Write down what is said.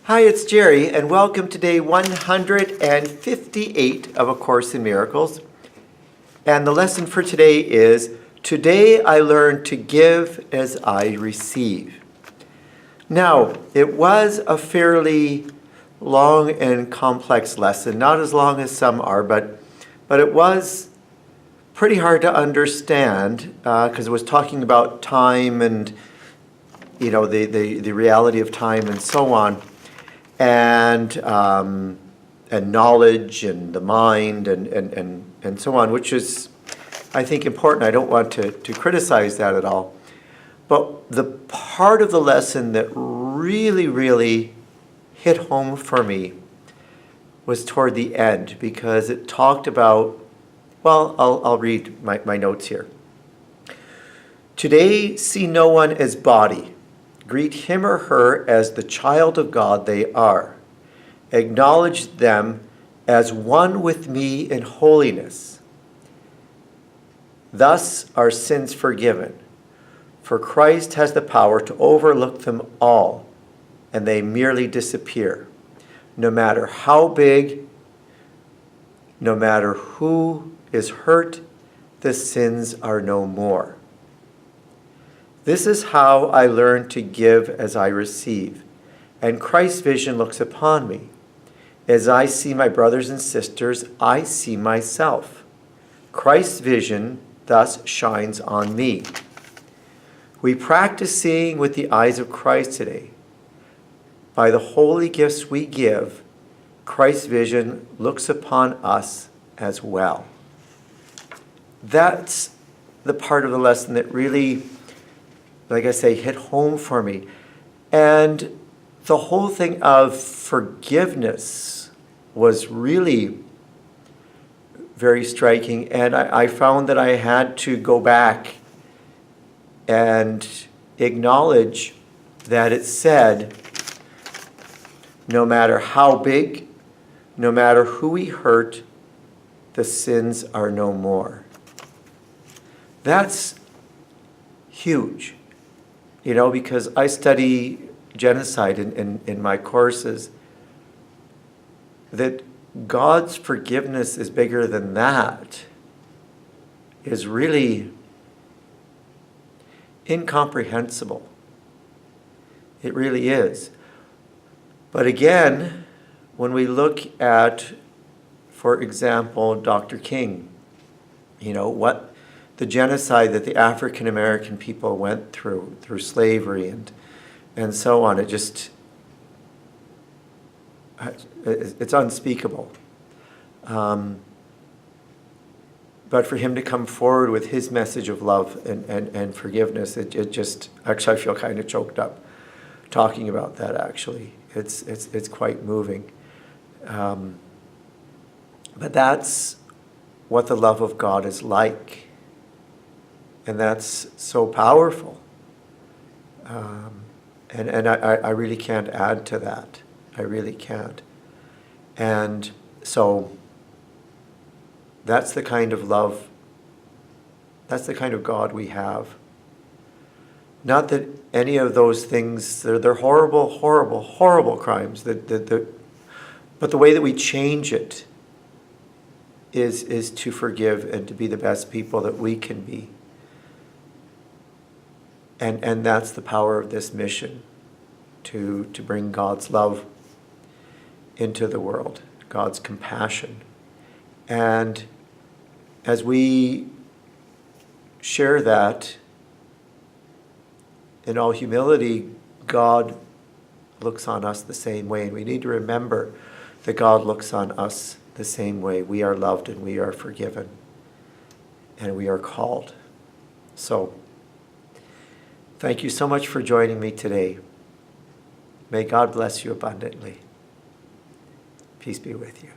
Hi, it's Gerry, and welcome to day 158 of A Course in Miracles. And the lesson for today is, Today I learned to give as I receive. Now, it was a fairly long and complex lesson, not as long as some are, but it was pretty hard to understand because it was talking about time and, you know, the reality of time and so on. And knowledge and the mind and so on, which is, I think, important. I don't want to criticize that at all. But the part of the lesson that really hit home for me was toward the end, because it talked about, well, I'll read my notes here. Today, see no one as body. Greet him or her as the child of God they are. Acknowledge them as one with me in holiness. Thus are sins forgiven, for Christ has the power to overlook them all, and they merely disappear. No matter how big, no matter who is hurt, the sins are no more. This is how I learn to give as I receive, and Christ's vision looks upon me. As I see my brothers and sisters, I see myself. Christ's vision thus shines on me. We practice seeing with the eyes of Christ today. By the holy gifts we give, Christ's vision looks upon us as well. That's the part of the lesson that really, like I say, hit home for me. And the whole thing of forgiveness was really very striking. And I found that I had to go back and acknowledge that it said, no matter how big, no matter who we hurt, the sins are no more. That's huge. You know, because I study genocide in my courses, that God's forgiveness is bigger than that is really incomprehensible. It really is. But again, when we look at, for example, Dr. King, you know, what the genocide that the African American people went through slavery and so on, it's unspeakable. But for him to come forward with his message of love and forgiveness, it just, actually I feel kind of choked up talking about that, actually. It's quite moving. But that's what the love of God is like. And that's so powerful. And I really can't add to that. I really can't. And so that's the kind of love, that's the kind of God we have. Not that any of those things, they're horrible crimes. But the way that we change it is to forgive and to be the best people that we can be. And that's the power of this mission, to bring God's love into the world, God's compassion. And as we share that in all humility, God looks on us the same way. And we need to remember that God looks on us the same way. We are loved and we are forgiven and we are called. So, thank you so much for joining me today. May God bless you abundantly. Peace be with you.